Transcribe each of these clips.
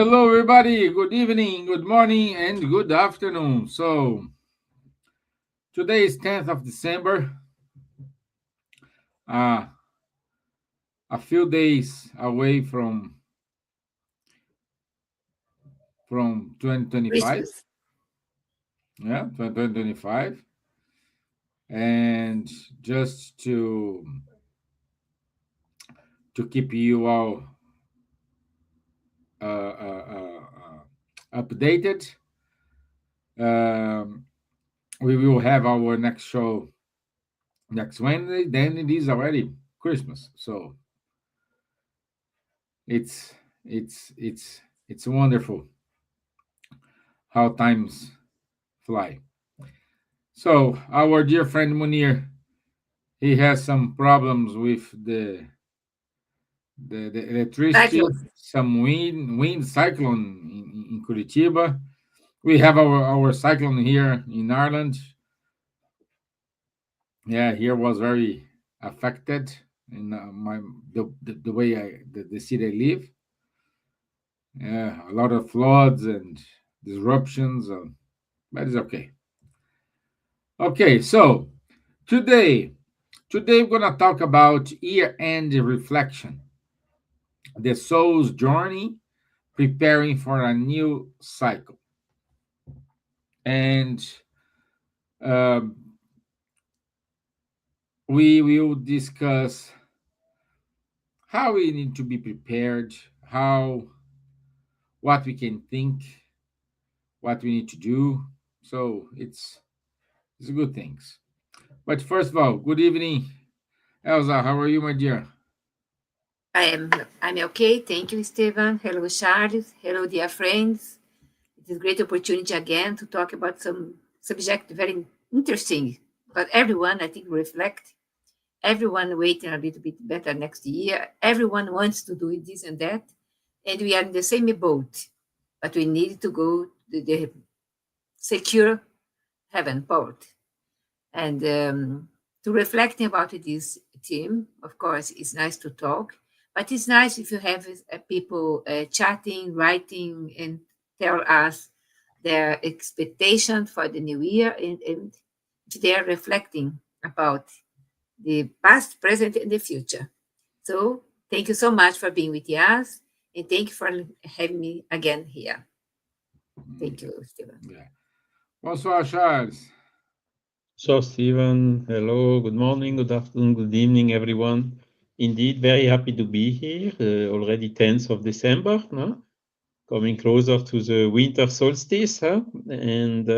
Hello, everybody. Good evening, good morning, and good afternoon. So, today is 10th of December, uh, a few days away from 2025. Christmas. Yeah, 2025. And just to keep you all updated, um, we will have our next show next Wednesday. Then it is already Christmas. So, it's it's wonderful how times fly. So our dear friend Munir, he has some problems with the electricity, Cyclones. some wind cyclone in Curitiba. We have our cyclone here in Ireland. Yeah, here was very affected in the way the city I live. Yeah, a lot of floods and disruptions, but it's okay. Okay, so today, today we're gonna talk about year-end reflection, the soul's journey, preparing for a new cycle, and um, we will discuss how we need to be prepared, how what we can think, what we need to do. So it's good things. But first of all, good evening, Elsa. How are you, my dear? I am I'm okay. Thank you, Stevan. Hello, Charles. Hello, dear friends. It is a great opportunity again to talk about some subject very interesting. But everyone, I think, reflect. Everyone waiting a little bit better next year. Everyone wants to do this and that, and we are in the same boat. But we need to go to the secure heaven port. And to reflecting about this team, of course, it's nice to talk, but it's nice if you have people chatting, writing, and tell us their expectation for the new year, and if they are reflecting about the past, present, and the future. So thank you so much for being with us, and thank you for having me again here. Thank Okay. you, Stephen. Yeah. Bonsoir, Charles. So, Steven, hello, good morning, good afternoon, good evening, everyone. Indeed, very happy to be here. Already 10th of December, no? Coming closer to the winter solstice. Huh? And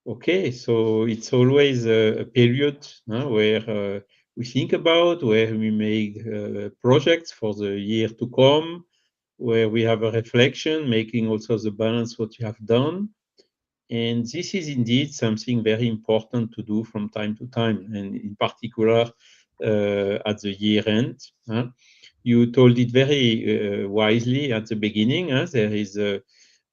okay, so it's always a period where we think about, where we make projects for the year to come, where we have a reflection, making also the balance what you have done. And this is indeed something very important to do from time to time, and in particular at the year end. You told it very wisely at the beginning. There is a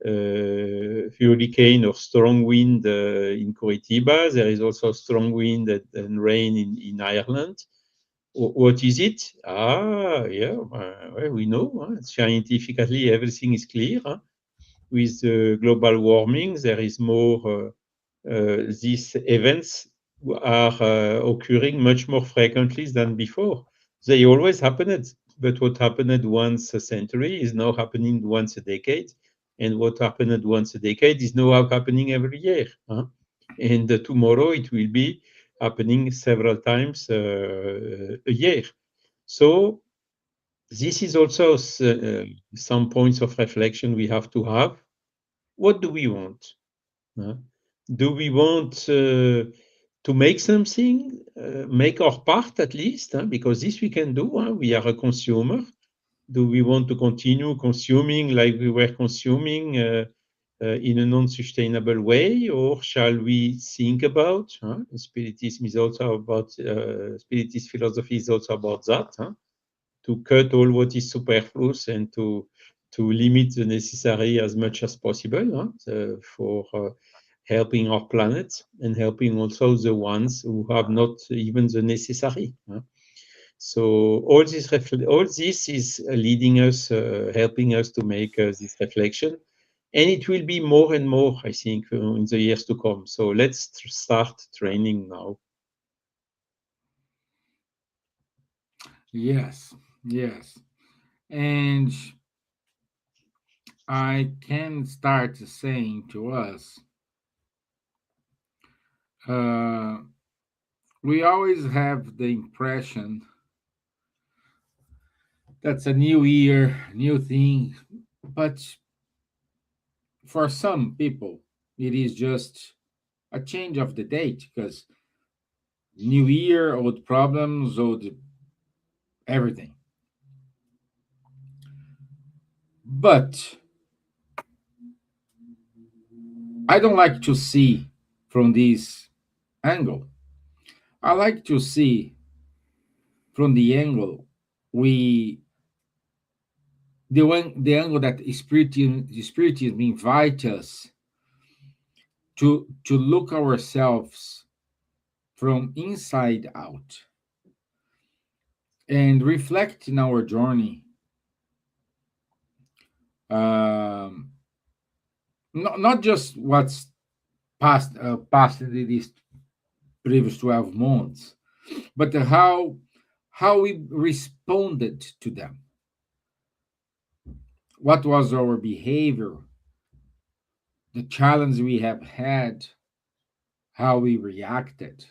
hurricane or strong wind in Curitiba. There is also strong wind and rain in Ireland. What is it? Yeah, well, we know. Scientifically, everything is clear. With global warming, there is more, these events are occurring much more frequently than before. They always happened, but what happened once a century is now happening once a decade, and what happened once a decade is now happening every year. And tomorrow it will be happening several times a year. So this is also some points of reflection we have to have. What do we want? Do we want to make something, make our part at least, because this we can do. We are a consumer. Do we want to continue consuming like we were consuming in a non-sustainable way, or shall we think about? Spiritism is also about, Spiritist philosophy is also about that. To cut all what is superfluous and to limit the necessary as much as possible for helping our planet and helping also the ones who have not even the necessary. So all this is leading us, helping us to make this reflection, and it will be more and more, I think, in the years to come. So let's start training now. Yes, yes. And I can start saying to us, uh, we always have the impression that's a new year, new thing. But for some people, it is just a change of the date because new year, old problems, old everything. But I don't like to see from this angle. I like to see from the angle we the angle that spiritism invite us to look ourselves from inside out and reflect in our journey, um, not just what's past in these previous 12 months, but how we responded to them. What was our behavior, the challenge we have had, how we reacted,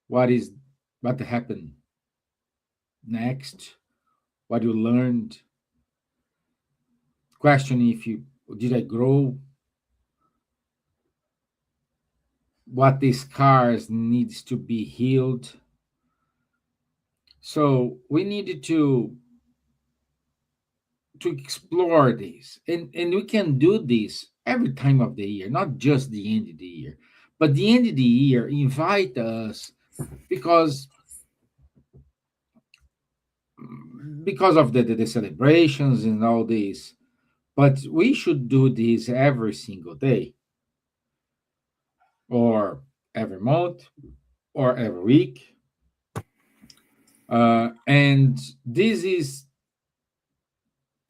what is what happened next, what you learned, question if you did I grow, what these scars needs to be healed. So we needed to explore this, and we can do this every time of the year, not just the end of the year, but the end of the year invite us because of the celebrations and all this, but we should do this every single day or every month or every week, and this is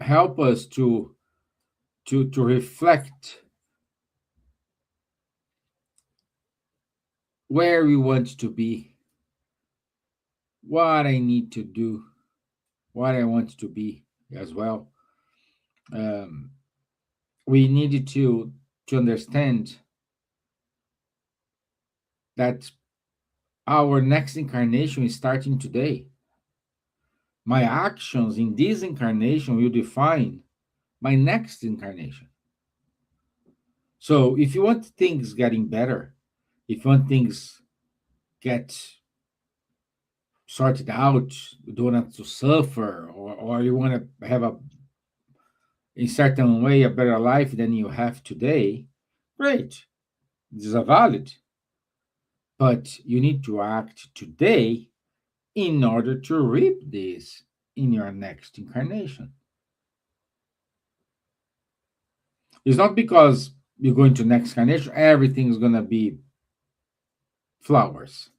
help us to reflect where we want to be, what I need to do, what I want to be as well. Um, we needed to understand that our next incarnation is starting today. My actions in this incarnation will define my next incarnation. So if you want things getting better, if you want things get sorted out, you don't have to suffer, or you want to have a in certain way a better life than you have today, great. This is a valid. But you need to act today in order to reap this in your next incarnation. It's not because you're going to next incarnation, everything's gonna be flowers.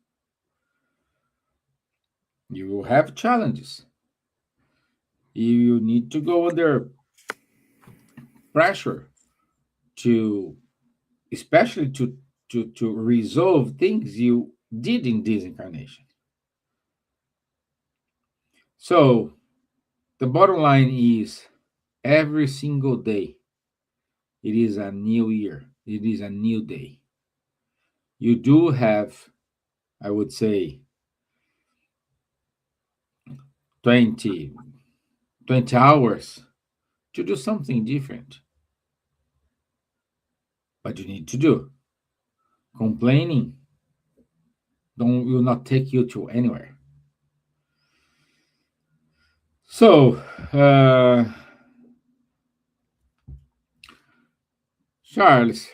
You will have challenges. You need to go under pressure to, especially to resolve things you did in this incarnation. So the bottom line is every single day, it is a new year, it is a new day. You do have, I would say, 20, 20 hours to do something different, but you need to do. Complaining don't will not take you to anywhere. So, Charles,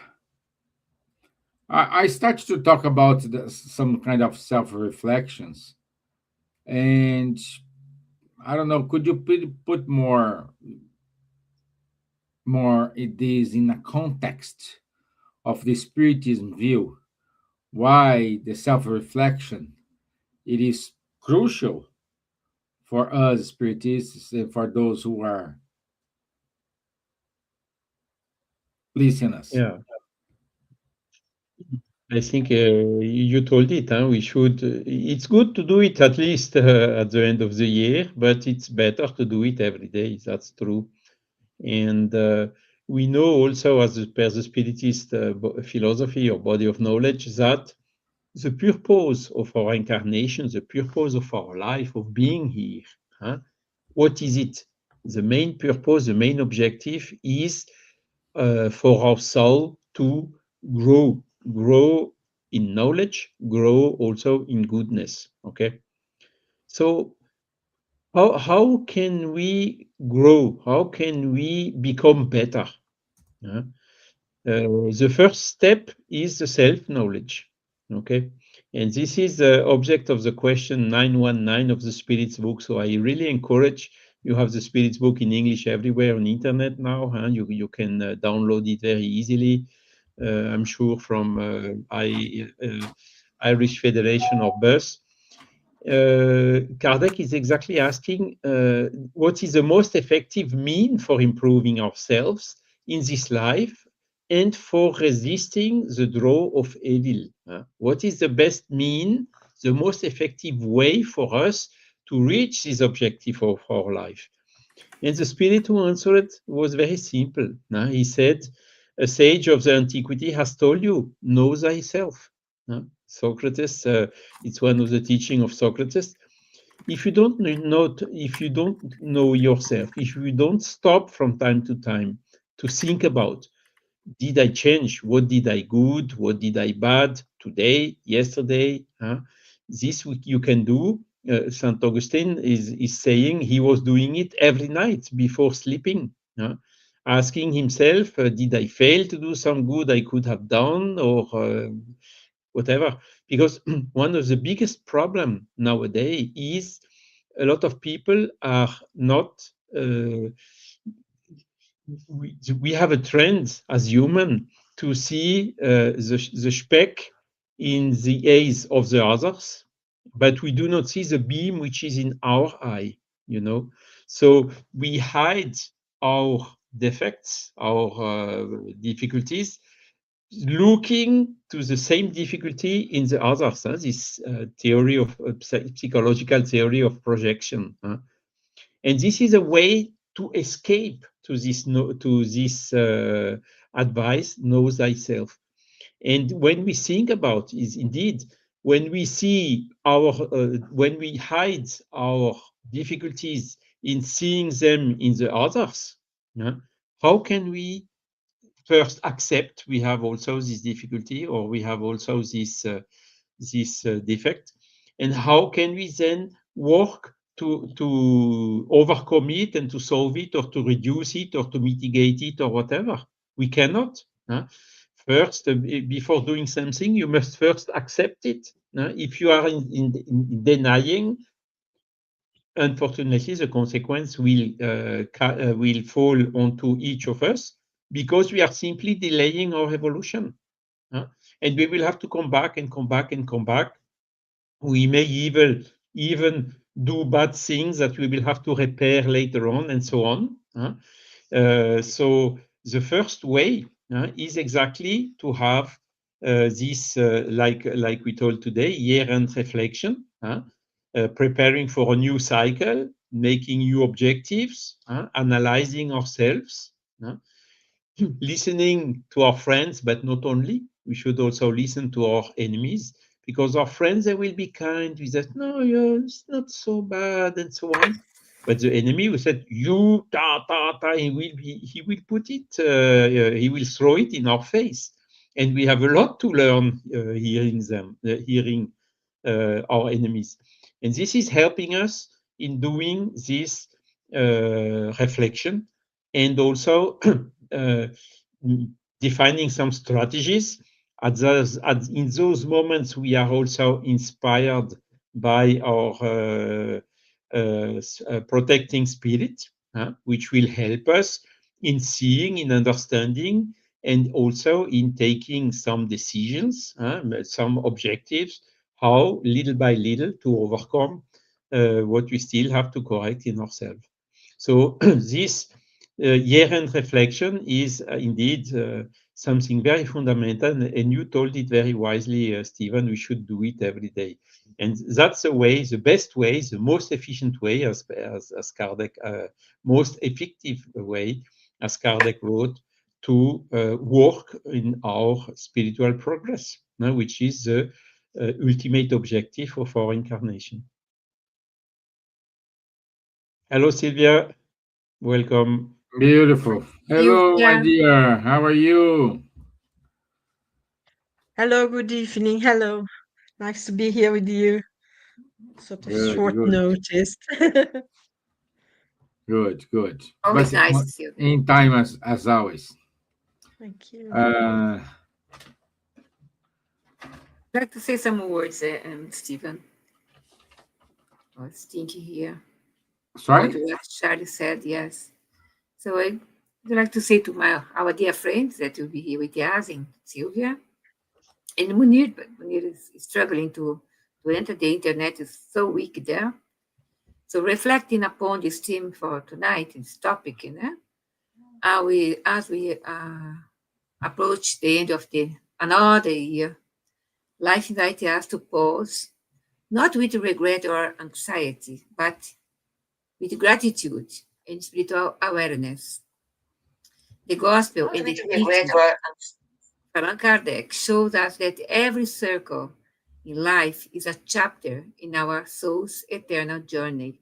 I started to talk about some kind of self reflections, and I don't know. Could you put more it is in a context of the spiritism view? Why the self reflection? It is crucial for us spiritists and for those who are listening us. Yeah. I think you told it. Huh? We should. It's good to do it at least at the end of the year, but it's better to do it every day. That's true. And we know also, as per the Spiritist philosophy or body of knowledge, that the purpose of our incarnation, the purpose of our life, of being here, huh? What is it? The main purpose, the main objective is for our soul to grow in knowledge, grow also in goodness. Okay, so how can we grow? How can we become better? Yeah? The first step is the self-knowledge. Okay, and this is the object of the question 919 of the Spirit's book. So I really encourage you have the Spirit's book in English everywhere on internet now. Huh? You can download it very easily. I'm sure from Irish Federation or BUS. Kardec is exactly asking what is the most effective mean for improving ourselves in this life and for resisting the draw of evil. What is the best mean, the most effective way for us to reach this objective of our life? And the Spirit who answered was very simple. He said, a sage of the antiquity has told you, know thyself. Socrates, it's one of the teaching of Socrates. If you don't know yourself, if you don't stop from time to time to think about, did I change? What did I good? What did I bad today, yesterday? This you can do. Saint Augustine is saying he was doing it every night before sleeping, asking himself, did I fail to do some good I could have done, or whatever? Because one of the biggest problem nowadays is a lot of people are not. We have a trend as human to see the speck in the eyes of the others, but we do not see the beam which is in our eye, you know. So we hide our defects, our difficulties, looking to the same difficulty in the others. This theory of psychological theory of projection. And this is a way to escape to this advice, know thyself. And when we think about is indeed when we see when we hide our difficulties in seeing them in the others, how can we first accept we have also this difficulty, or we have also this defect, and how can we then work to overcome it and to solve it, or to reduce it, or to mitigate it, or whatever? We cannot. First, before doing something, you must first accept it. If you are in denying, unfortunately, the consequence will fall onto each of us, because we are simply delaying our evolution. And we will have to come back and come back and come back. We may even do bad things that we will have to repair later on, and so on. So the first way is exactly to have this, like we told today, year-end reflection, preparing for a new cycle, making new objectives, analyzing ourselves, listening to our friends, but not only. We should also listen to our enemies, because our friends, they will be kind with us. No, it's not so bad, and so on. But the enemy will say, you, he will put it, he will throw it in our face. And we have a lot to learn hearing our enemies. And this is helping us in doing this reflection, and also defining some strategies. In those moments, we are also inspired by our protecting spirit, which will help us in seeing, in understanding, and also in taking some decisions, some objectives, how little by little to overcome what we still have to correct in ourselves. So this year-end reflection is indeed something very fundamental, and you told it very wisely, Stevan. We should do it every day, and that's the way, the best way, the most efficient way, as Kardec, most effective way, as Kardec wrote, to work in our spiritual progress, which is the ultimate objective of our incarnation. Hello, Silvia. Welcome. Beautiful. Hello, my Silvia. dear. How are you? Hello, good evening. Hello. Nice to be here with you. Sort of Good, short good, notice. good, good. Always But nice, Silvia. in time as always. Thank you. I'd like to say some words, Stevan. I was thinking here about Sorry? what Charlie said, yes. So I would like to say to our dear friends that will be here with us, and Silvia, and Munir, but Munir is struggling to enter the internet, is so weak there. So reflecting upon this theme for tonight, this topic, as we approach the end of another year, life invites us to pause, not with regret or anxiety, but with gratitude and spiritual awareness. The gospel and the teaching of Allan Kardec shows us that every circle in life is a chapter in our soul's eternal journey.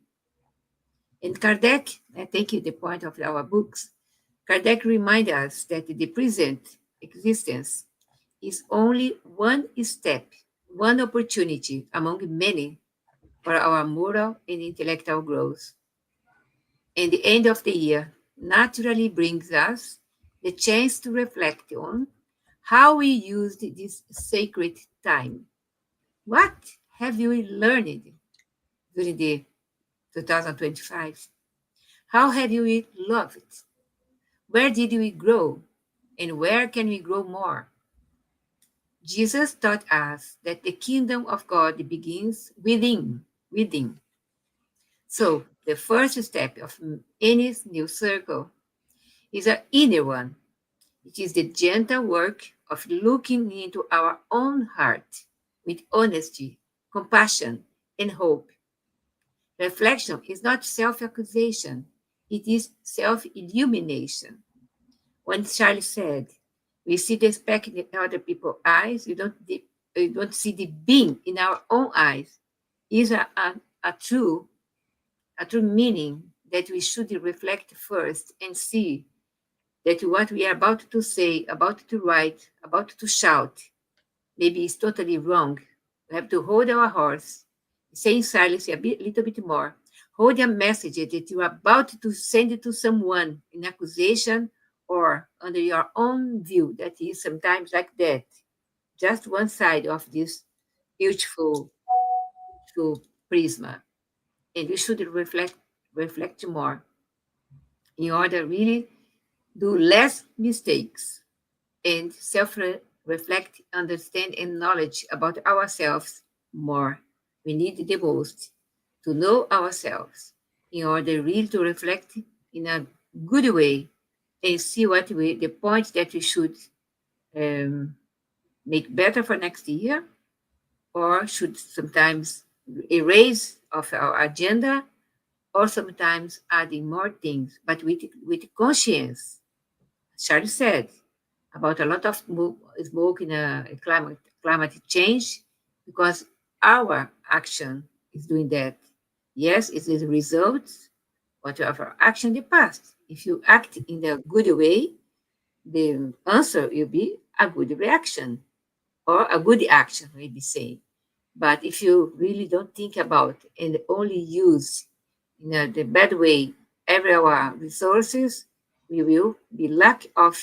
And Kardec, I take it the point of our books, Kardec reminds us that the present existence is only one step, one opportunity among many for our moral and intellectual growth. And the end of the year naturally brings us the chance to reflect on how we used this sacred time. What have we learned during the 2025? How have we loved? Where did we grow? And where can we grow more? Jesus taught us that the kingdom of God begins within. So the first step of any new circle is an inner one. It is the gentle work of looking into our own heart with honesty, compassion, and hope. Reflection is not self-accusation, it is self-illumination. When Charlie said, we see the speck in other people's eyes, you don't see the beam in our own eyes, is a true meaning that we should reflect first and see that what we are about to say, about to write, about to shout, maybe is totally wrong. We have to hold our horse, say in silence little bit more. Hold a message that you are about to send it to someone in accusation or under your own view. That is sometimes like that. Just one side of this beautiful prisma. And we should reflect more in order really do less mistakes and self-reflect, understand, and knowledge about ourselves more. We need the most to know ourselves in order really to reflect in a good way and see the points that we should make better for next year or should sometimes erase of our agenda or sometimes adding more things, but with conscience. Charlie said about a lot of smoke in climate change because our action is doing that. Yes, it is a result of our action in the past. If you act in a good way, the answer will be a good reaction or a good action, maybe say. But if you really don't think about and only use in the bad way every our resources, we will be lack of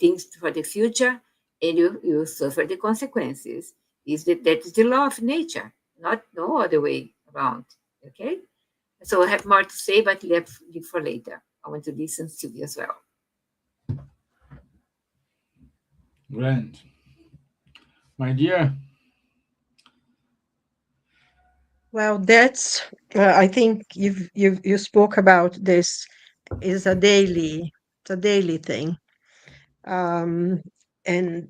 things for the future, and you will suffer the consequences. That is the law of nature, not no other way around. Okay, so I have more to say, but leave for later. I want to listen to you as well. Grand. My dear, Well, that's I think you spoke about this is a daily thing. Um, and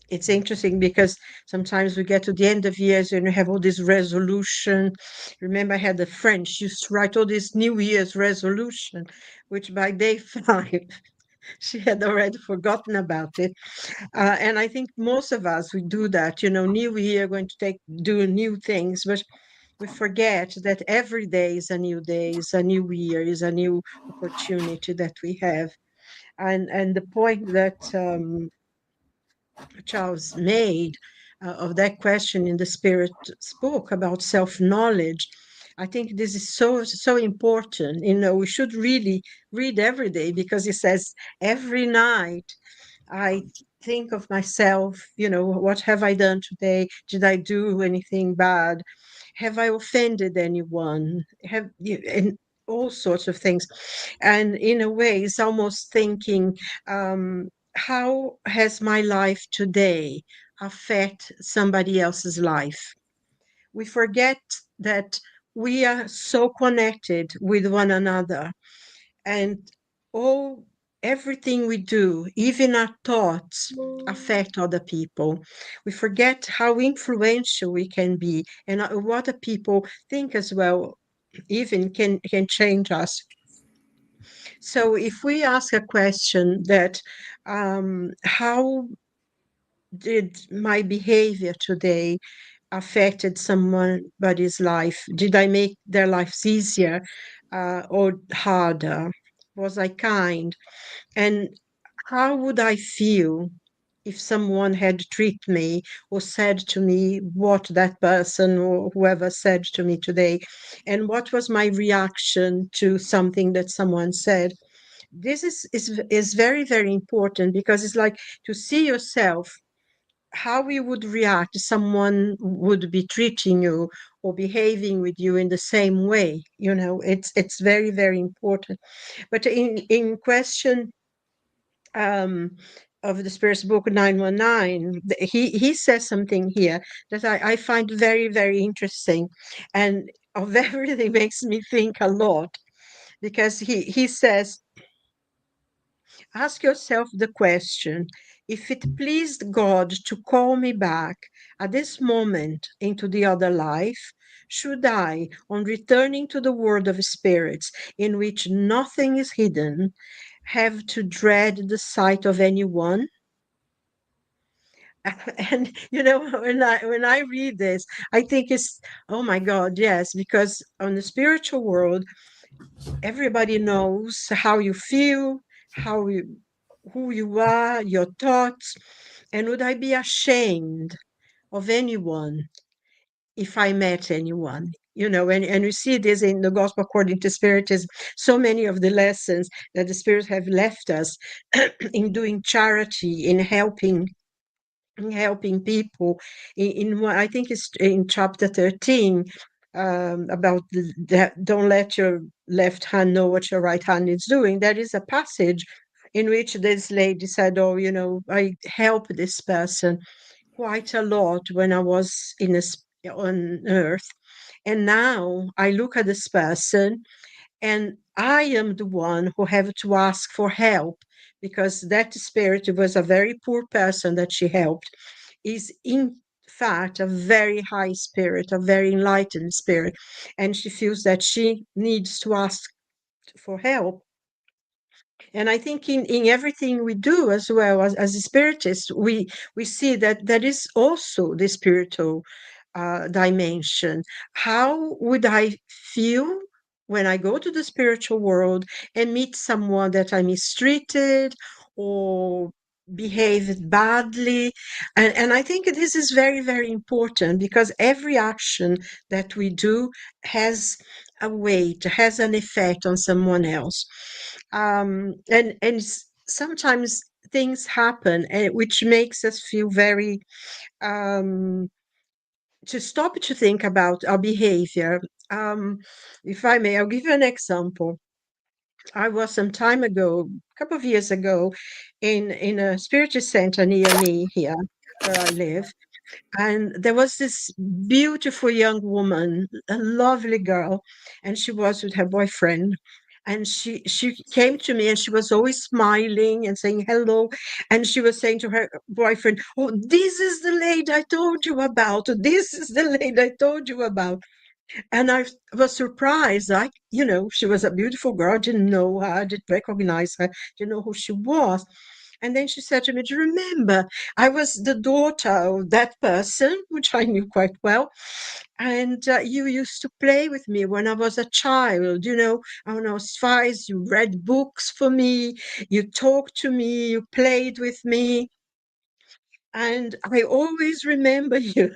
it's interesting because sometimes we get to the end of years and you have all this resolution. Remember, I had the French used to write all this New Year's resolution, which by day 5 she had already forgotten about it. And I think most of us we do that. New year, going to do new things, but we forget that every day is a new day, is a new year, is a new opportunity that we have. And the point that Charles made of that question in the Spirit spoke about self-knowledge. I think this is so important. We should really read every day because it says every night I think of myself, what have I done today? Did I do anything bad? Have I offended anyone? And all sorts of things. And in a way, it's almost thinking, how has my life today affect somebody else's life? We forget that we are so connected with one another, and all everything we do, even our thoughts, affect other people. We forget how influential we can be, and what the people think as well even can change us. So if we ask a question that how did my behavior today affected somebody's life? Did I make their lives easier or harder? Was I kind? And how would I feel if someone had treated me or said to me what that person or whoever said to me today? And what was my reaction to something that someone said? This is very, very important because it's like to see yourself how you would react if someone would be treating you or behaving with you in the same way. It's very, very important. But in question um, of the Spirit's book 919, he says something here that I find very, very interesting, and of everything makes me think a lot, because he says, ask yourself the question, if it pleased God to call me back at this moment into the other life, should I, on returning to the world of spirits in which nothing is hidden, have to dread the sight of anyone? And when I read this, I think it's, oh my God, yes, because on the spiritual world, everybody knows how you feel, who you are, your thoughts. And would I be ashamed of anyone if I met anyone? And we see this in the Gospel according to Spiritism. So many of the lessons that the Spirits have left us in doing charity, in helping people. In what I think is in chapter 13, about don't let your left hand know what your right hand is doing. There is a passage in which this lady said, oh, I helped this person quite a lot when I was on earth. And now I look at this person and I am the one who have to ask for help, because that spirit was a very poor person that she helped, is in fact a very high spirit, a very enlightened spirit, and she feels that she needs to ask for help. And I think in everything we do as well as a spiritist, we see that that is also the spiritual dimension. How would I feel when I go to the spiritual world and meet someone that I mistreated or behaved badly? And I think this is very, very important, because every action that we do has a weight, has an effect on someone else. And sometimes things happen which makes us feel very to stop to think about our behavior. If I may, I'll give you an example. I was some time ago, a couple of years ago, in a spiritual center near me here where I live. And there was this beautiful young woman, a lovely girl, and she was with her boyfriend. And she came to me and she was always smiling and saying hello. And she was saying to her boyfriend, "Oh, this is the lady I told you about. This is the lady I told you about." And I was surprised. She was a beautiful girl. I didn't know her, I didn't recognize her, didn't know who she was. And then she said to me, "Do you remember? I was the daughter of that person," which I knew quite well. "And you used to play with me when I was a child. When I was 5, you read books for me, you talked to me, you played with me. And I always remember you."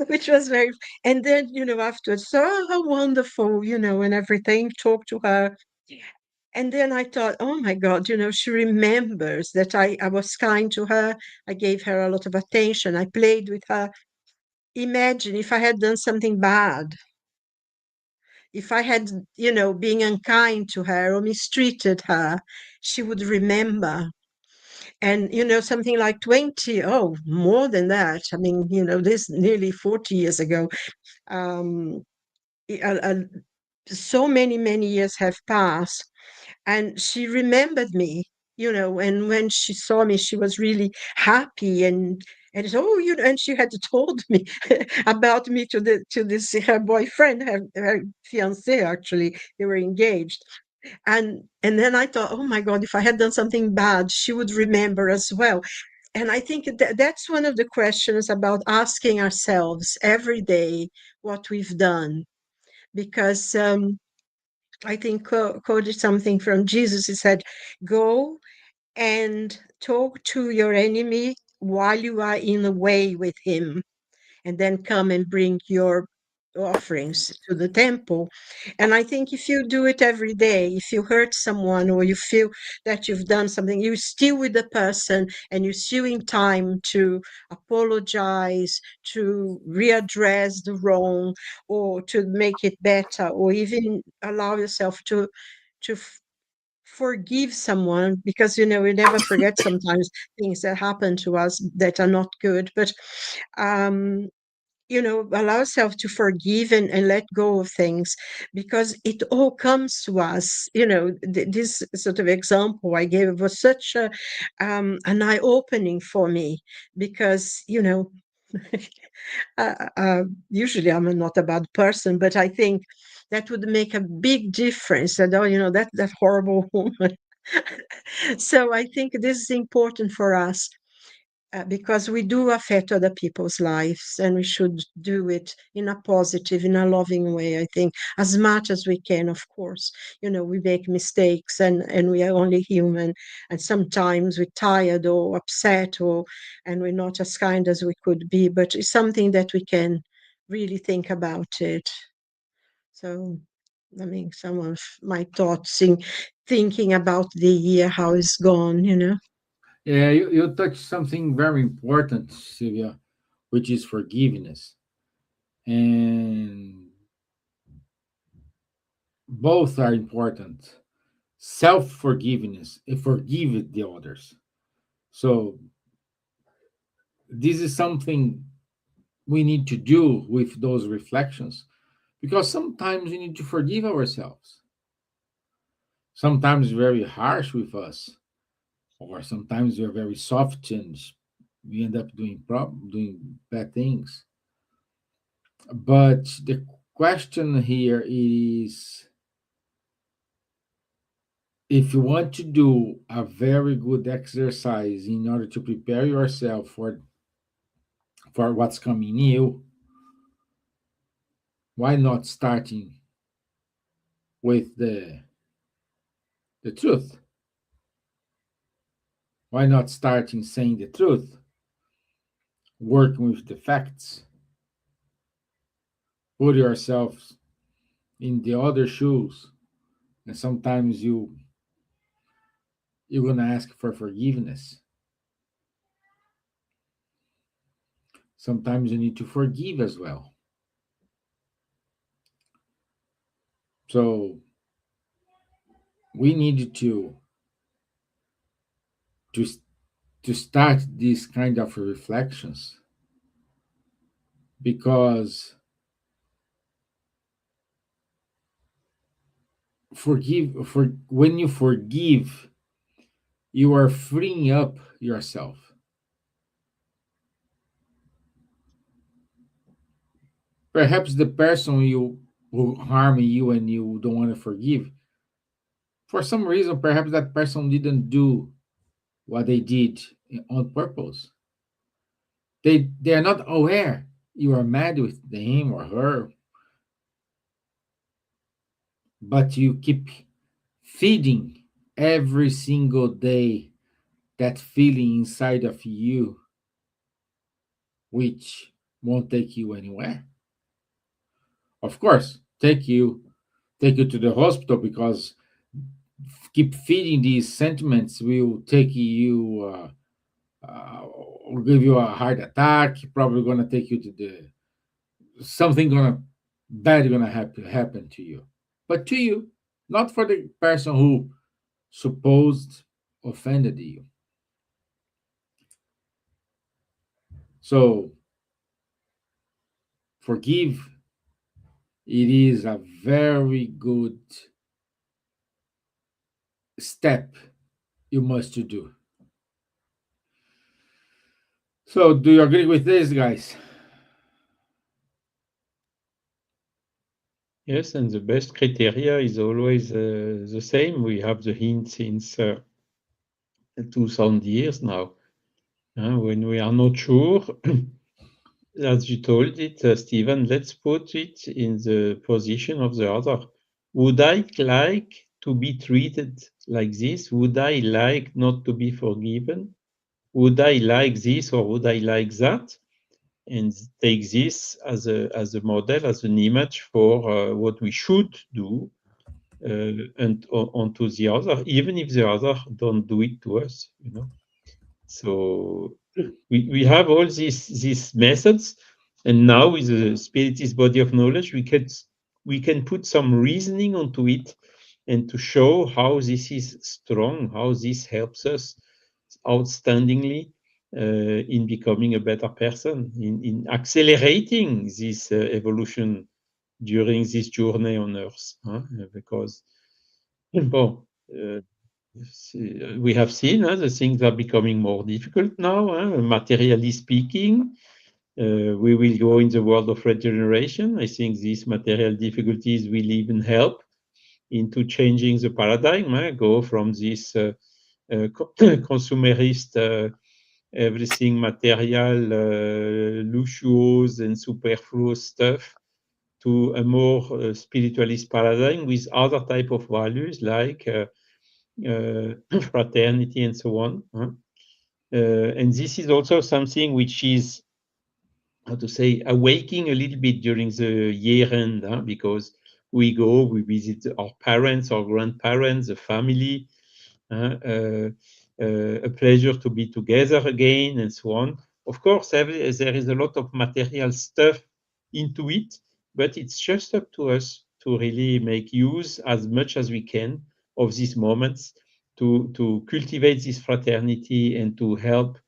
Which was very, and then, afterwards, so how wonderful, and everything, talk to her. And then I thought, oh my God, she remembers that I was kind to her. I gave her a lot of attention. I played with her. Imagine if I had done something bad, if I had, being unkind to her or mistreated her, she would remember. And, something like 20, oh, more than that. I mean, this nearly 40 years ago. Um, a, so many years have passed, and she remembered me, and when she saw me, she was really happy. And oh, and she had told me about me to this her boyfriend, her fiance. Actually, they were engaged. And then I thought, oh my God, if I had done something bad, she would remember as well. And I think that's one of the questions about asking ourselves every day what we've done, because I think quoted something from Jesus. He said, "Go and talk to your enemy while you are in the way with him, and then come and bring your offerings to the temple." And I think if you do it every day, if you hurt someone or you feel that you've done something, you're still with the person and you're still in time to apologize, to readdress the wrong, or to make it better, or even allow yourself to forgive someone, because we never forget sometimes things that happen to us that are not good. But um allow yourself to forgive and let go of things, because it all comes to us. This sort of example I gave was such an eye-opening for me, because usually I'm not a bad person, but I think that would make a big difference. And that horrible woman. So I think this is important for us, because we do affect other people's lives, and we should do it in a positive, in a loving way. I think as much as we can. Of course, we make mistakes, and we are only human, and sometimes we're tired or upset, and we're not as kind as we could be. But it's something that we can really think about it. So, I mean, some of my thoughts in thinking about the year, how it's gone. Yeah, you touched something very important, Silvia, which is forgiveness. And both are important. Self forgiveness and forgive the others. So, this is something we need to do with those reflections, because sometimes we need to forgive ourselves. Sometimes very harsh with us, or sometimes we're very soft and we end up doing bad things. But the question here is, if you want to do a very good exercise in order to prepare yourself for what's coming new, why not starting with the truth? Why not starting saying the truth, working with the facts? Put yourself in the other shoes, and sometimes you're gonna ask for forgiveness. Sometimes you need to forgive as well. So we need to to start these kind of reflections, because when you forgive, you are freeing up yourself. Perhaps the person who harm you and you don't want to forgive, for some reason, perhaps that person didn't do what they did on purpose. They are not aware you are mad with him or her, but you keep feeding every single day that feeling inside of you, which won't take you anywhere. Of course, take you to the hospital, because keep feeding these sentiments will take you, will give you a heart attack. Probably gonna take you to the something gonna bad gonna happen to you, but to you, not for the person who supposed offended you. So forgive. It is a very good step you must to do. So, do you agree with this, guys? Yes, and the best criteria is always the same. We have the hint since 2000 years now. When we are not sure, as you told it, Stevan, let's put it in the position of the other. Would I like to be treated like this? Would I like not to be forgiven? Would I like this or would I like that? And take this as a model, as an image for what we should do and onto the other, even if the other don't do it to us, you know. So we have all these methods, and now with the spiritist body of knowledge, we can put some reasoning onto it and to show how this is strong, how this helps us outstandingly in becoming a better person, in accelerating this evolution during this journey on Earth, because well, we have seen the things are becoming more difficult now, materially speaking. We will go in the world of regeneration. I think these material difficulties will even help into changing the paradigm, go from this consumerist, everything material, luxuous and superfluous stuff, to a more spiritualist paradigm with other type of values like fraternity and so on. And this is also something which is, how to say, awaking a little bit during the year end, because we visit our parents, our grandparents, the family, a pleasure to be together again, and so on. Of course, there is a lot of material stuff into it, but it's just up to us to really make use as much as we can of these moments to cultivate this fraternity and to help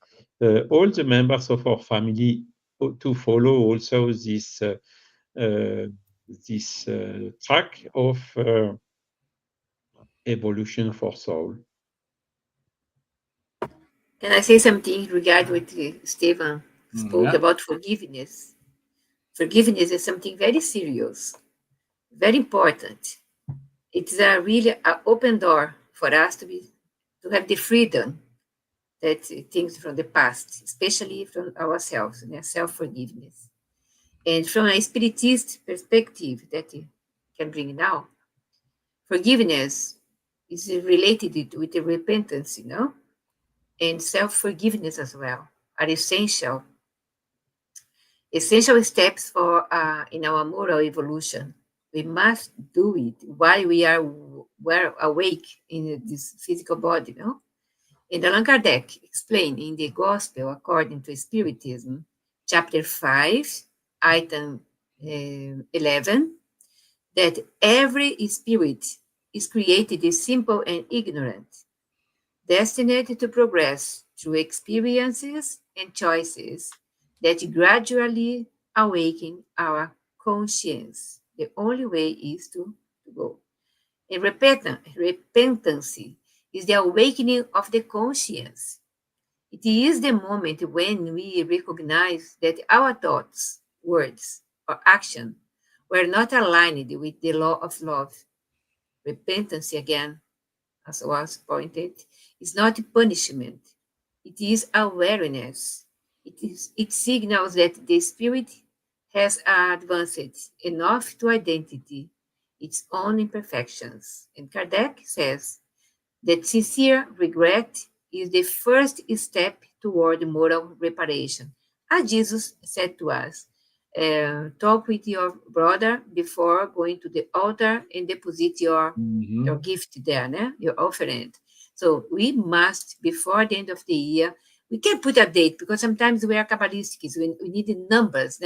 all the members of our family to follow also this track of evolution of our soul. Can I say something regarding what Stevan spoke Yeah. about forgiveness? Forgiveness is something very serious, very important. It's a really an open door for us to have the freedom that things from the past, especially from ourselves, self-forgiveness. And from a spiritist perspective that you can bring now, forgiveness is related with the repentance, and self-forgiveness as well are essential steps for in our moral evolution. We must do it while we're awake in this physical body, And Allan Kardec explained in the Gospel according to Spiritism, chapter 5, item 11, that every spirit is created simple and ignorant, destined to progress through experiences and choices that gradually awaken our conscience. The only way is to go. And repentance is the awakening of the conscience. It is the moment when we recognize that our thoughts, words, or action were not aligned with the law of love. Repentance, again, as was pointed, is not punishment. It is awareness. It signals that the spirit has advanced enough to identify its own imperfections. And Kardec says that sincere regret is the first step toward moral reparation. As Jesus said to us, talk with your brother before going to the altar and deposit your Mhm. gift there, your offering. So we must, before the end of the year, we can put a date because sometimes we are Kabbalistic, so we need the numbers,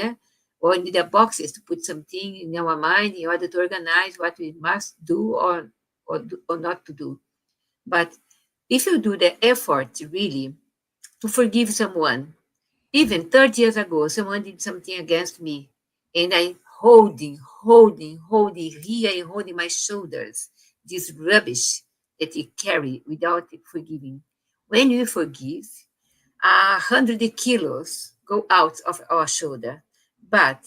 or need the boxes to put something in our mind in order to organize what we must do or not to do. But if you do the effort really to forgive someone, even 30 years ago, someone did something against me, and I holding here and holding my shoulders, this rubbish that you carry without forgiving. When you forgive, 100 kilos go out of our shoulder, but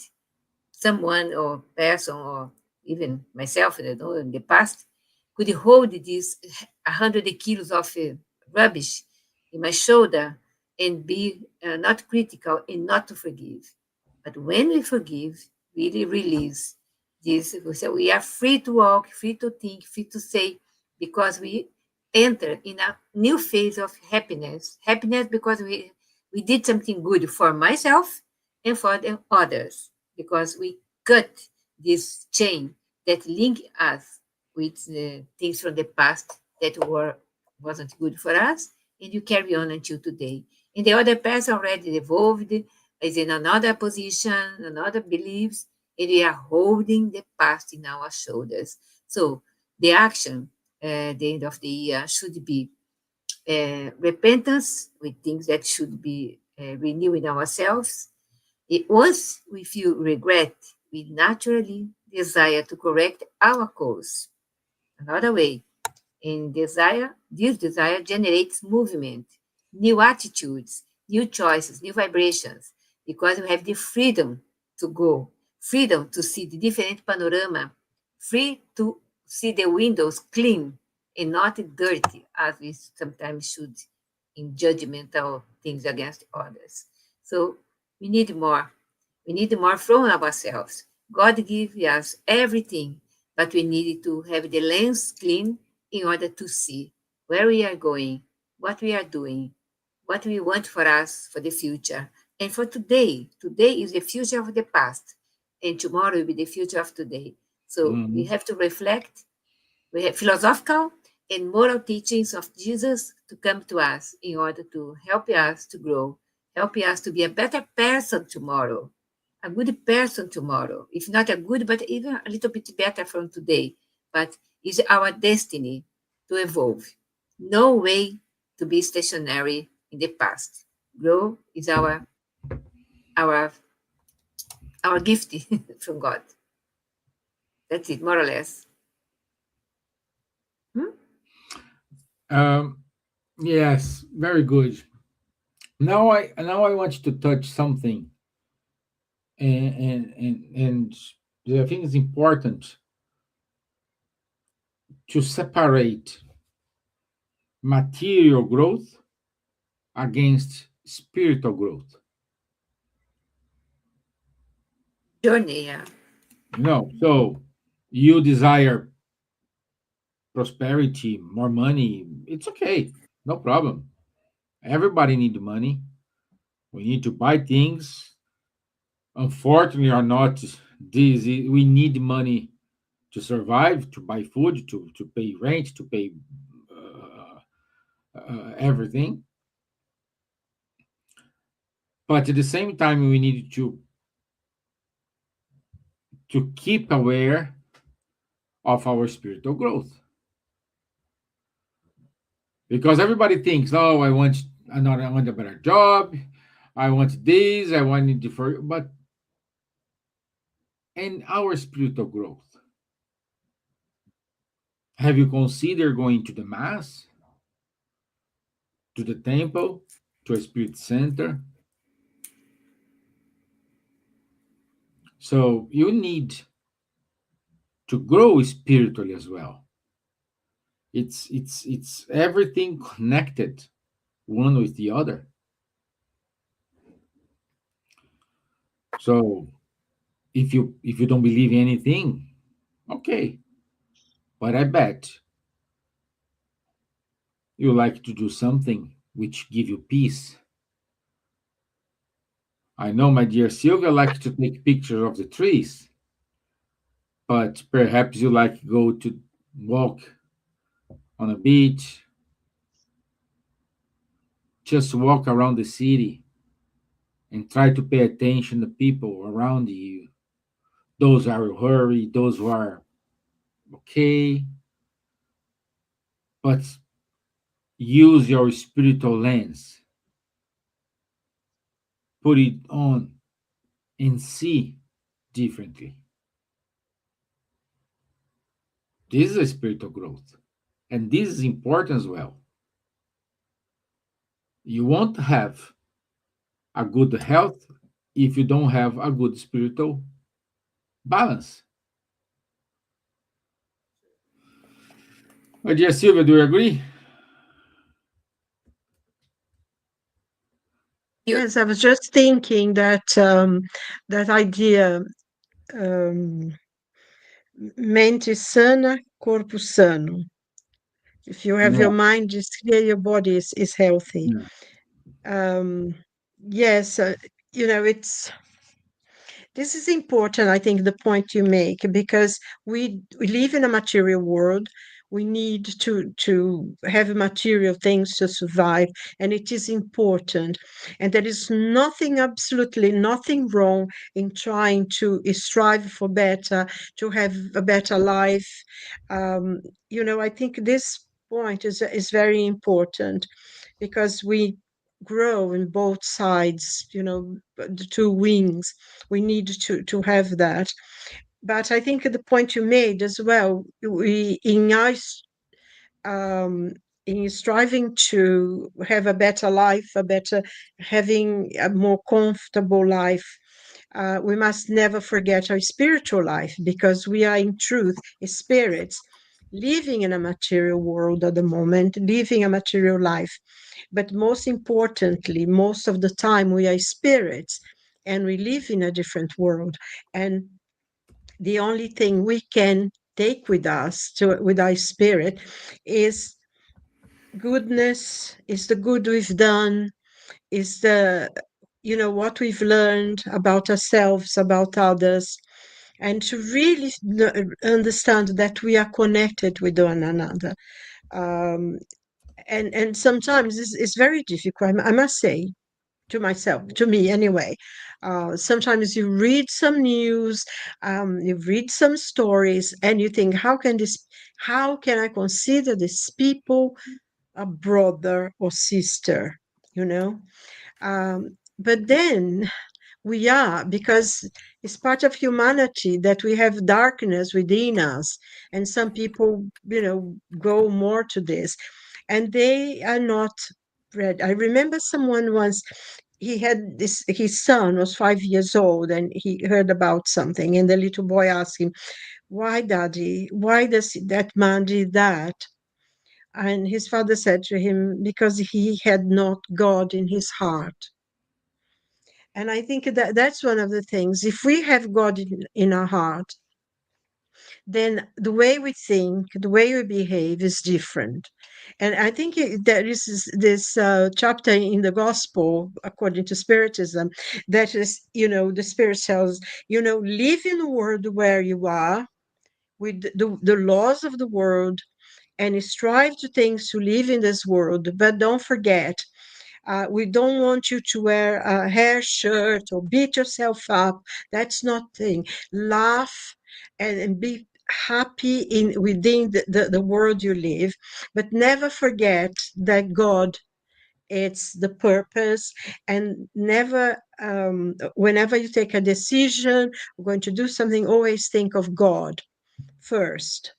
someone or person or even myself, in the past, could hold these 100 kilos of rubbish in my shoulder and be not critical and not to forgive. But when we forgive, really release this, we are free to walk, free to think, free to say, because we enter in a new phase of happiness. Happiness because we did something good for myself and for the others, because we cut this chain that link us with the things from the past that wasn't good for us, and you carry on until today. And the other person already evolved, is in another position, another beliefs, and we are holding the past in our shoulders. So the action at the end of the year should be repentance with things that should be renewing ourselves. Once we feel regret, we naturally desire to correct our course. Another way, this desire generates movement, new attitudes, new choices, new vibrations, because we have the freedom to go, freedom to see the different panorama, free to see the windows clean and not dirty, as we sometimes should in judgmental things against others. So we need more. We need more from ourselves. God gives us everything, but we need to have the lens clean in order to see where we are going, what we are doing, what we want for us for the future, and for today. Today is the future of the past, and tomorrow will be the future of today. So we Mhm. have to reflect. We have philosophical and moral teachings of Jesus to come to us in order to help us to grow, help us to be a better person tomorrow, a good person tomorrow. If not a good, but even a little bit better from today. But it's our destiny to evolve. No way to be stationary in the past. Grow is our our gift from God. That's it, more or less. Hmm? Um, yes, very good. Now I want you to touch something, and that I think it's important to separate material growth against spiritual growth. Journey, yeah. So you desire prosperity, more money. It's okay, no problem. Everybody need money. We need to buy things. Unfortunately, or not, this we need money to survive, to buy food, to pay rent, to pay uh, everything. But at the same time, we need to keep aware of our spiritual growth, because everybody thinks, oh, another, I want a better job. I want this. I want it for, but in our spiritual growth, have you considered going to the mass, to the temple, to a spirit center? So you need to grow spiritually as well. It's everything connected, one with the other. So if you don't believe in anything, okay. But I bet you like to do something which give you peace. I know my dear Silvia likes to take pictures of the trees, but perhaps you like go to walk on a beach, just walk around the city and try to pay attention to people around you. Those are in hurry, those who are okay, but use your spiritual lens, put it on, and see differently. This is a spiritual growth, and this is important as well. You won't have a good health if you don't have a good spiritual balance. My dear Silvia, do you agree? Yes, I was just thinking that that idea, um, mentis sana, corpus sano. If you have your Yeah. mind is clear, your body is healthy. Yeah. Um, yes, it's this is important, I think, the point you make, because we live in a material world. We need to have material things to survive, and it is important. And there is nothing, absolutely nothing wrong in trying to strive for better, to have a better life. Um, I think this point is very important, because we grow in both sides, the two wings. We need to have that. But I think the point you made as well, we um, in striving to have a better life, having a more comfortable life, we must never forget our spiritual life, because we are in truth spirits living in a material world at the moment, living a material life. But most importantly, most of the time, we are spirits and we live in a different world. And the only thing we can take with us with our spirit is goodness, is the good we've done, is the what we've learned about ourselves, about others, and to really understand that we are connected with one another. um, and sometimes it's very difficult, I must say, to myself, to me anyway. Sometimes you read some news, you read some stories, and you think, how can I consider these people a brother or sister, you know? But then we are, because it's part of humanity that we have darkness within us. And some people, go more to this, and they are not read. I remember someone once, he had this, his son was 5 years old, and he heard about something, and the little boy asked him, why, daddy, why does that man do that? And his father said to him, because he had not God in his heart. And I think that that's one of the things. If we have God in our heart, then the way we think, the way we behave is different. And I think there is this chapter in the Gospel, according to Spiritism, that is, the Spirit tells, live in the world where you are, with the laws of the world, and strive to things to live in this world. But don't forget, we don't want you to wear a hair shirt or beat yourself up. That's not thing. Laugh and be happy within the world you live, but never forget that God it's the purpose. And never, whenever you take a decision, we're going to do something, always think of God first.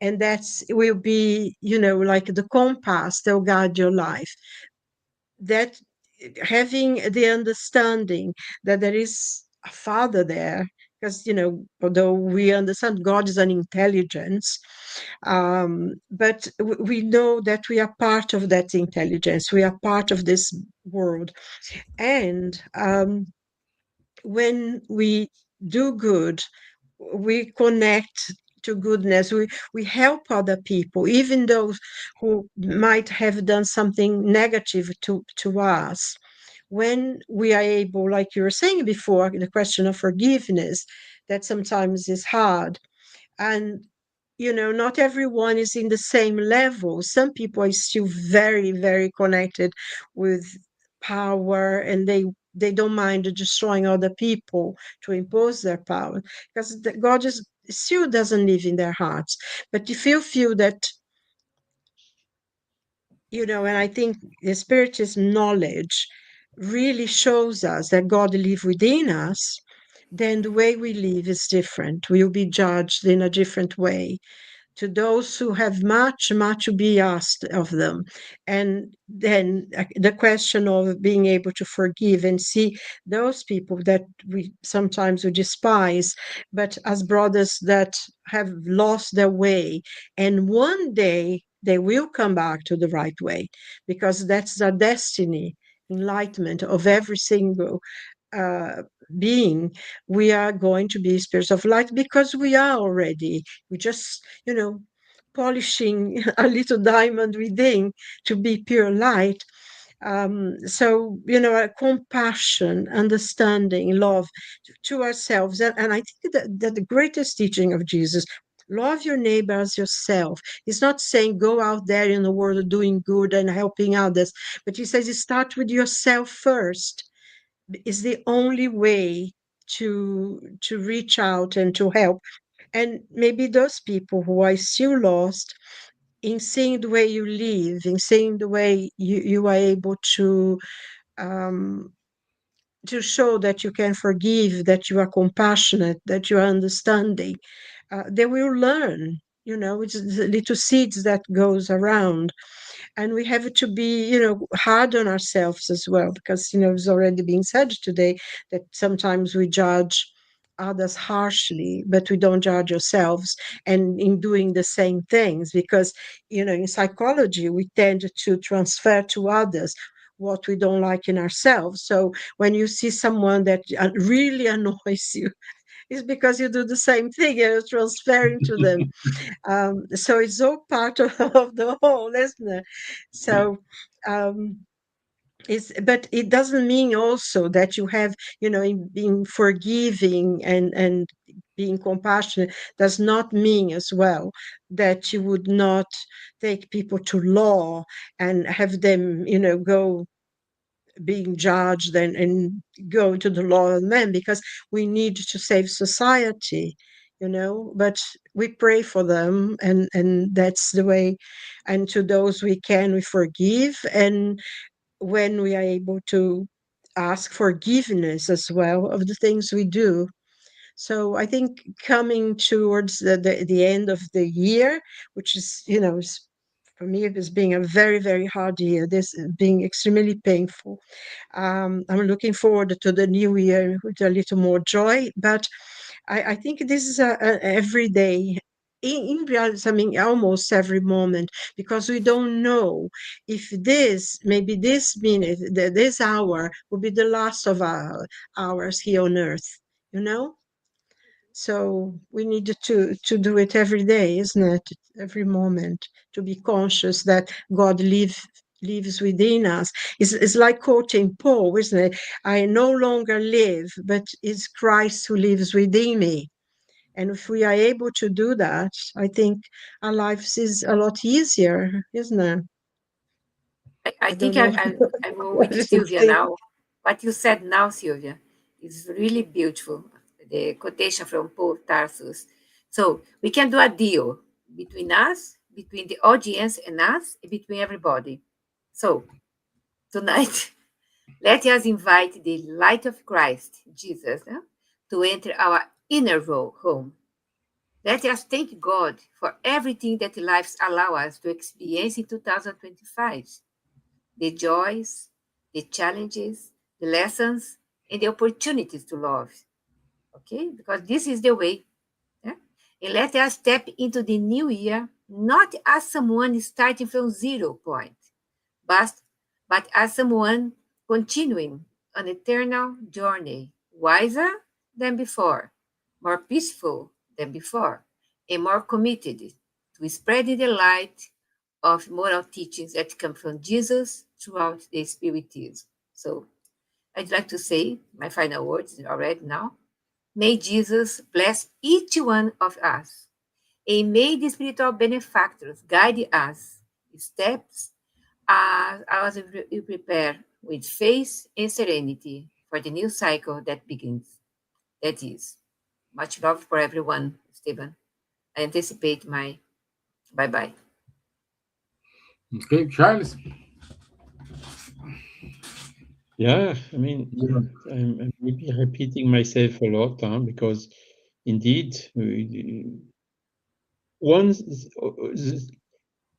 And that's will be, like the compass that will guide your life. That having the understanding that there is a father there, because although we understand God is an intelligence, but we know that we are part of that intelligence, we are part of this world. And when we do good, we connect to goodness, we help other people, even those who might have done something negative to us. When we are able, like you were saying before, the question of forgiveness, that sometimes is hard. And not everyone is in the same level. Some people are still very, very connected with power, and they don't mind destroying other people to impose their power, because God just still doesn't live in their hearts. But if you feel that, and I think the Spiritism knowledge really shows us that God lives within us, then the way we live is different. We'll be judged in a different way. To those who have much, much to be asked of them. And then the question of being able to forgive and see those people that we sometimes we despise, but as brothers that have lost their way. And one day they will come back to the right way, because that's the destiny, enlightenment of every single uh, being. We are going to be spirits of light, because we are already. We just, polishing a little diamond within to be pure light. So, a compassion, understanding, love to ourselves. And I think that the greatest teaching of Jesus, love your neighbor as yourself. He's not saying go out there in the world doing good and helping others, but he says you start with yourself first. Is the only way to reach out and to help. And maybe those people who are still lost, in seeing the way you live, in seeing the way you are able um, to show that you can forgive, that you are compassionate, that you are understanding, they will learn. It's the little seeds that goes around. And we have to be hard on ourselves as well, because it's already been said today that sometimes we judge others harshly, but we don't judge ourselves, and in doing the same things, because in psychology we tend to transfer to others what we don't like in ourselves. So when you see someone that really annoys you, it's because you do the same thing, you're transferring to them. So it's all part of the whole, isn't it? So um, but it doesn't mean also that you have, in being forgiving and being compassionate, does not mean as well that you would not take people to law and have them, go being judged and go to the law of men, because we need to save society, but we pray for them, and that's the way. And to those we can, we forgive. And when we are able to ask forgiveness as well of the things we do. So I think coming towards the end of the year, which is, for me, it was being a very, very hard year, this being extremely painful. I'm looking forward to the new year with a little more joy, but I think this is a every day. In reality, I mean, almost every moment, because we don't know if maybe this minute, this hour will be the last of our hours here on earth, you know? So we need to do it every day, isn't it? Every moment, to be conscious that God lives within us. It's like quoting Paul, isn't it? I no longer live, but it's Christ who lives within me. And if we are able to do that, I think our lives is a lot easier, isn't it? I I don't think know I go what with you Silvia think. now. What you said now, Silvia, is really beautiful. The quotation from Paul Tarsus. So we can do a deal between us, between the audience and us, and between everybody. So Tonight, let us invite the light of Christ, Jesus, to enter our inner home. Let us thank God for everything that life allows us to experience in 2025. The joys, the challenges, the lessons, and the opportunities to love. Okay? Because this is the way. Yeah? And let us step into the new year not as someone starting from 0 point, but, but as someone continuing an eternal journey, wiser than before, more peaceful than before, and more committed to spreading the light of moral teachings that come from Jesus throughout the Spiritism. So I'd like to say my final words already now. May Jesus bless each one of us, and may the spiritual benefactors guide us steps as we prepare with faith and serenity for the new cycle that begins. That is, much love for everyone, Stevan. I anticipate my bye-bye. Okay, Charles. Yeah, I mean, Yeah. I'm maybe repeating myself a lot, because indeed, once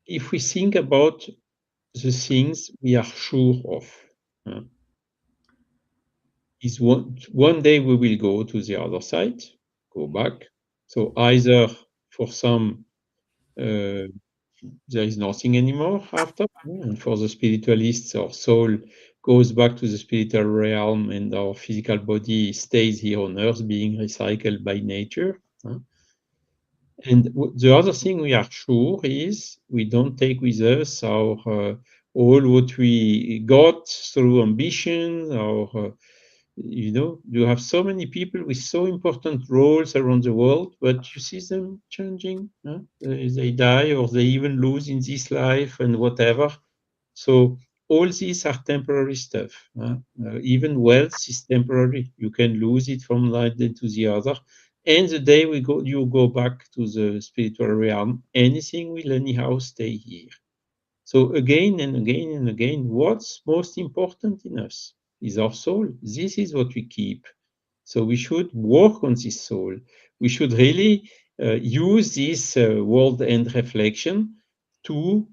if we think about the things we are sure of, is one day we will go to the other side, go back. So either for some there is nothing anymore after, and for the spiritualists, our soul goes back to the spiritual realm, and our physical body stays here on earth, being recycled by nature. And the other thing we are sure is we don't take with us our all what we got through ambition, or you have so many people with so important roles around the world, but you see them changing. They die, or they even lose in this life and whatever. So all these are temporary stuff. Even wealth is temporary. You can lose it from one day to the other. And the day you go back to the spiritual realm, anything will anyhow stay here. So again and again and again, what's most important in us is our soul. This is what we keep. So we should work on this soul. We should really use this world end reflection to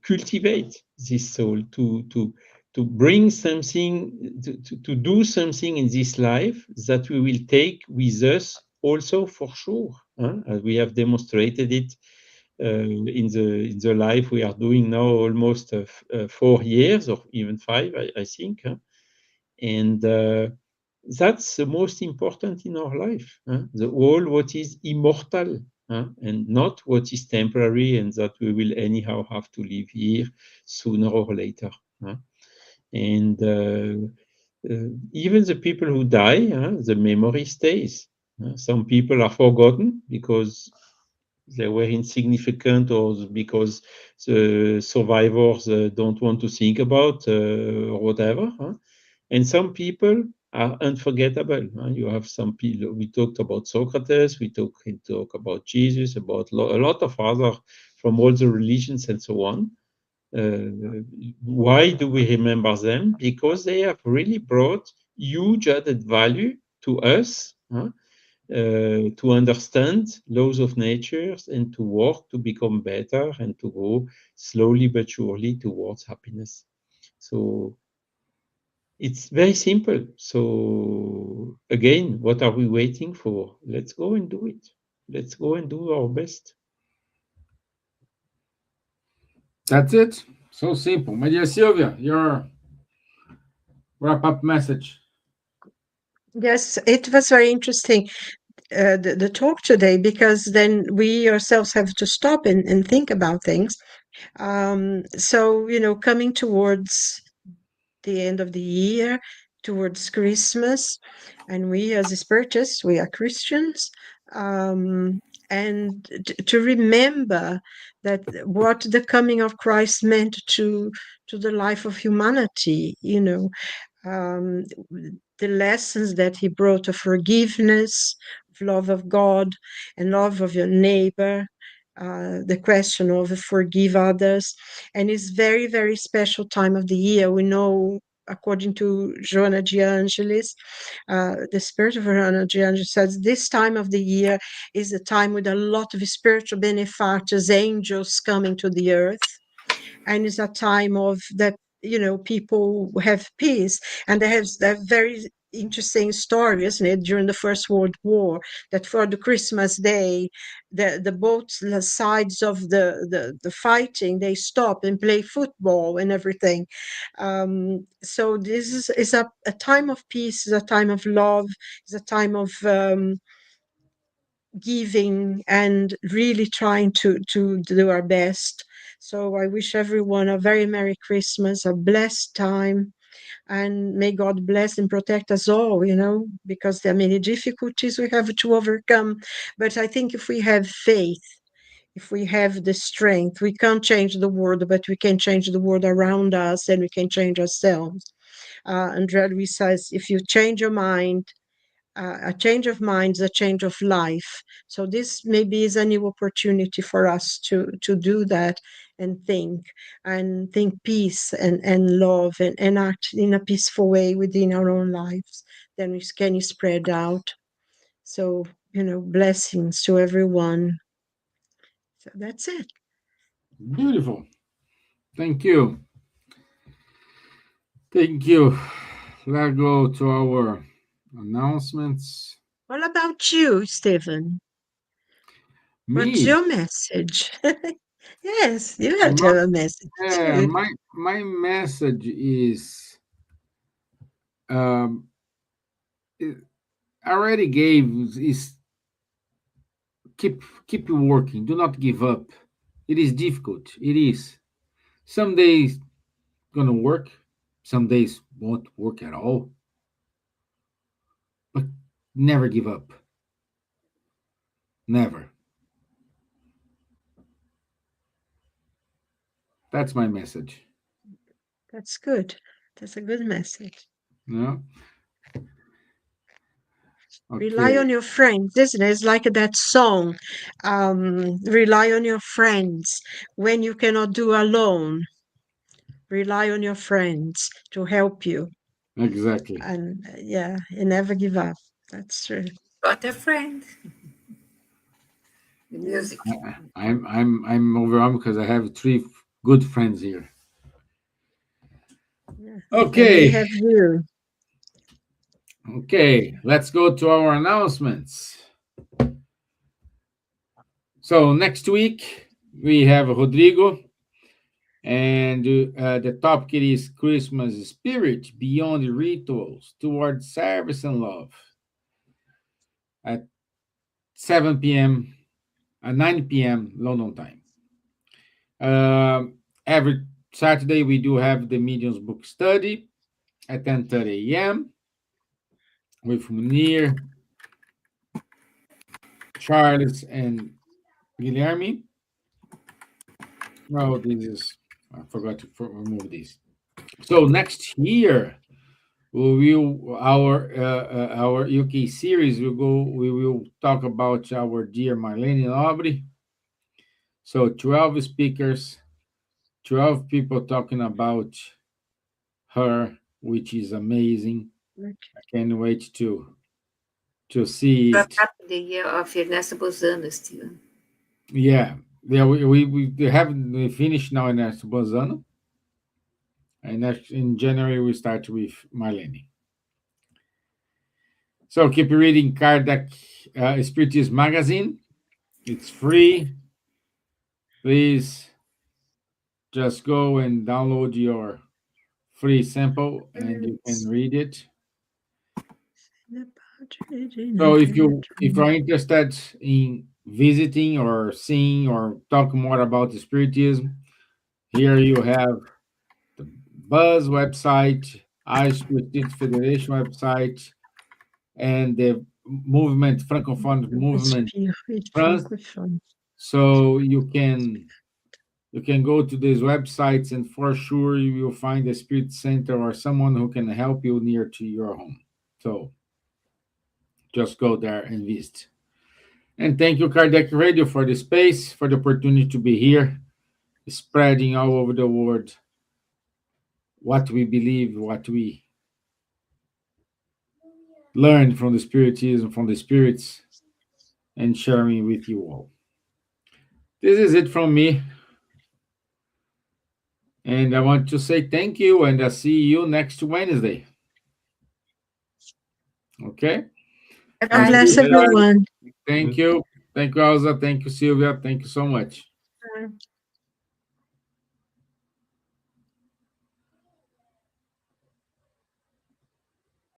cultivate this soul, to bring something, to do something in this life that we will take with us also for sure. As we have demonstrated it in the life we are doing now almost 4 years or even 5, I think. And that's the most important in our life, the all what is immortal, and not what is temporary and that we will anyhow have to live here sooner or later. And even the people who die, the memory stays. Some people are forgotten because they were insignificant, or because the survivors don't want to think about or whatever. And some people are unforgettable. You have some people, we talked about Socrates, we talk about Jesus, about a lot of other from all the religions and so on. Why do we remember them? Because they have really brought huge added value to us, to understand laws of nature and to work to become better and to go slowly but surely towards happiness. So it's very simple. So again, what are we waiting for? Let's go and do it. Let's go and do our best. That's it. So simple. My dear Silvia, your wrap up message. Yes, it was very interesting, the talk today, because then we ourselves have to stop and think about things. So, coming towards the end of the year, towards Christmas, and we as spiritists, we are Christians, and to remember that what the coming of Christ meant to the life of humanity, the lessons that he brought of forgiveness, of love of God, and love of your neighbor, the question of forgive others. And it's very, very special time of the year. We know, according to Joanna de Angelis, the spirit of Joanna de Angelis says this time of the year is a time with a lot of spiritual benefactors, angels coming to the earth. And it's a time of that, people have peace. And they have that very interesting story, isn't it, during the First World War, that for the Christmas day, the both sides of the fighting, they stop and play football and everything. So this is a time of peace, is a time of love, is a time of giving and really trying to do our best. So I wish everyone a very Merry Christmas, a blessed time, and may God bless and protect us all, because there are many difficulties we have to overcome. But I think if we have faith, if we have the strength, we can't change the world, but we can change the world around us, and we can change ourselves. Andrea Luis says, if you change your mind, a change of mind is a change of life. So this maybe is a new opportunity for us to do that and think peace and love and act in a peaceful way within our own lives. Then we can spread out. So, blessings to everyone. So that's it. Beautiful. Thank you. Thank you. Let's go to our announcements. What about you, Stevan? What's Me, your message? Yes, you have to my, have a message too. my message is um, I already gave is keep working. Do not give up. It is difficult. It is. Some days gonna work. Some days won't work at all. But never give up. Never. That's my message. That's good. That's a good message. Yeah. Rely Okay. on your friends, isn't it? It's like that song. Rely on your friends when you cannot do alone. Rely on your friends to help you. Exactly. And yeah, and never give up. That's true. Got a friend. The Yeah. music. I'm overwhelmed because I have three good friends here. Yeah. And they Okay. have you. Okay. Let's go to our announcements. So next week we have Rodrigo, and the topic is Christmas spirit beyond the rituals towards service and love at 7 p.m. 9 p.m. London time. Every Saturday we do have the Mediums book study at 10:30 a.m. with Munir, Charles, and Guilherme. Oh, this is I forgot to remove this. So next year we will our UK series will go. We will talk about our dear Marlene Aubrey. So 12 speakers, 12 people talking about her, which is amazing. Okay. I can't wait to see Wrap it. up the year of Ernesto Bozano, Steven. Yeah, yeah. We haven't we finished now in Bolzano, and in January we start with Marlene. So keep reading Kardec Spiritism magazine. It's free. Please just go and download your free sample, and you can read it. So if you're interested in visiting or seeing or talk more about the Spiritism, here you have the Buzz website, Irish Spiritist Federation website, and the movement Francophone movement France. So you can go to these websites, and for sure you will find a spirit center or someone who can help you near to your home. So just go there and visit. And thank you, Kardec Radio, for the space, for the opportunity to be here, spreading all over the world what we believe, what we learned from the Spiritism, from the spirits, and sharing with you all. This is it from me. And I want to say thank you, and I'll see you next Wednesday. Okay? God bless Thank you, everyone. Thank you. Thank you, Elsa. Thank you, Silvia. Thank you so much.